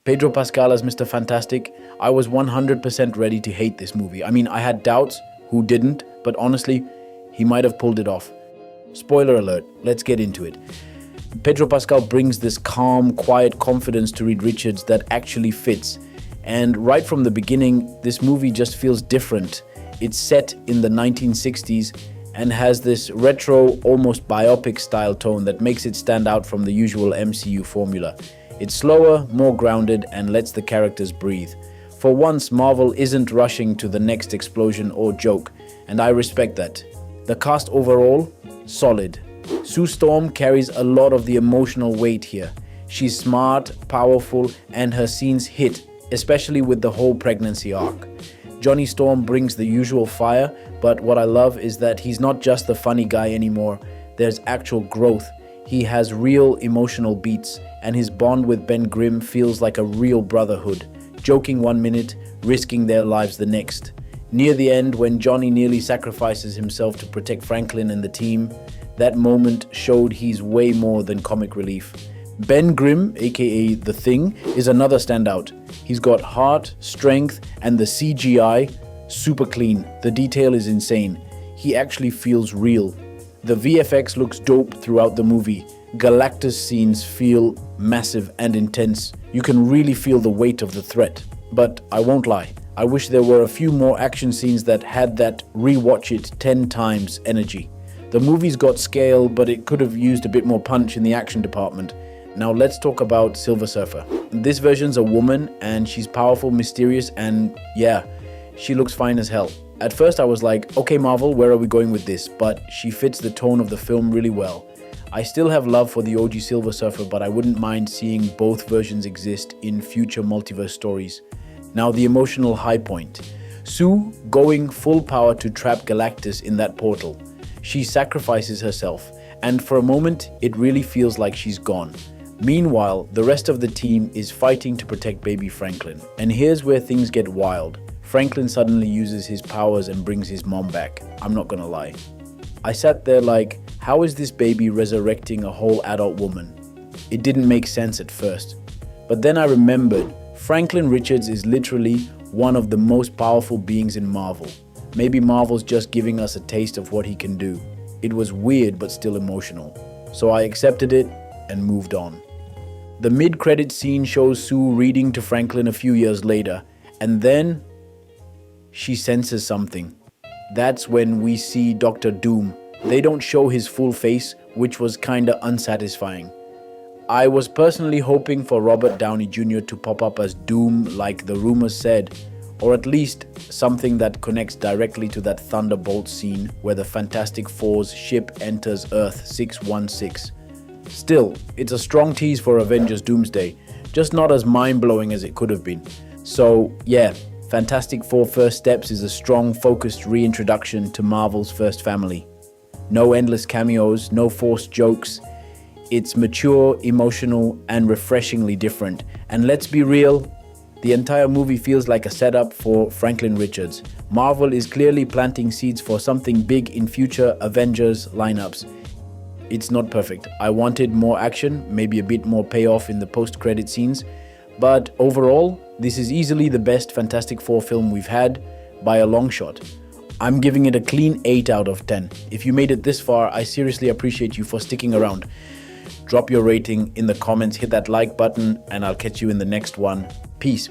Pedro Pascal as Mr. Fantastic, I was 100% ready to hate this movie. I mean, I had doubts, who didn't, but honestly, he might have pulled it off. Spoiler alert, let's get into it. Pedro Pascal brings this calm, quiet confidence to Reed Richards that actually fits. And right from the beginning, this movie just feels different. It's set in the 1960s and has this retro, almost biopic style tone that makes it stand out from the usual MCU formula. It's slower, more grounded, and lets the characters breathe. For once, Marvel isn't rushing to the next explosion or joke, and I respect that. The cast overall, solid. Sue Storm carries a lot of the emotional weight here. She's smart, powerful, and her scenes hit, especially with the whole pregnancy arc. Johnny Storm brings the usual fire, but what I love is that he's not just the funny guy anymore. There's actual growth. He has real emotional beats, and his bond with Ben Grimm feels like a real brotherhood, joking one minute, risking their lives the next. Near the end, when Johnny nearly sacrifices himself to protect Franklin and the team, that moment showed he's way more than comic relief. Ben Grimm, aka The Thing, is another standout. He's got heart, strength, and the CGI, super clean. The detail is insane. He actually feels real. The VFX looks dope throughout the movie. Galactus scenes feel massive and intense. You can really feel the weight of the threat. But I won't lie, I wish there were a few more action scenes that had that rewatch it 10 times energy. The movie's got scale, but it could have used a bit more punch in the action department. Now let's talk about Silver Surfer. This version's a woman and she's powerful, mysterious, and yeah, she looks fine as hell. At first I was like, okay Marvel, where are we going with this? But she fits the tone of the film really well. I still have love for the OG Silver Surfer, but I wouldn't mind seeing both versions exist in future multiverse stories. Now the emotional high point. Sue going full power to trap Galactus in that portal. She sacrifices herself, and for a moment it really feels like she's gone. Meanwhile, the rest of the team is fighting to protect baby Franklin. And here's where things get wild. Franklin suddenly uses his powers and brings his mom back. I'm not gonna lie. I sat there like, how is this baby resurrecting a whole adult woman? It didn't make sense at first. But then I remembered, Franklin Richards is literally one of the most powerful beings in Marvel. Maybe Marvel's just giving us a taste of what he can do. It was weird but still emotional. So I accepted it and moved on. The mid-credit scene shows Sue reading to Franklin a few years later, and then she senses something. That's when we see Dr. Doom. They don't show his full face, which was kinda unsatisfying. I was personally hoping for Robert Downey Jr. to pop up as Doom like the rumors said, or at least something that connects directly to that Thunderbolt scene where the Fantastic Four's ship enters Earth 616. Still, it's a strong tease for Avengers Doomsday, just not as mind-blowing as it could have been. So yeah, Fantastic Four First Steps is a strong, focused reintroduction to Marvel's first family. No endless cameos, no forced jokes. It's mature, emotional, and refreshingly different. And let's be real, the entire movie feels like a setup for Franklin Richards. Marvel is clearly planting seeds for something big in future Avengers lineups. It's not perfect. I wanted more action, maybe a bit more payoff in the post-credit scenes, but overall, this is easily the best Fantastic Four film we've had by a long shot. I'm giving it a clean 8 out of 10. If you made it this far, I seriously appreciate you for sticking around. Drop your rating in the comments, hit that like button, and I'll catch you in the next one. Peace.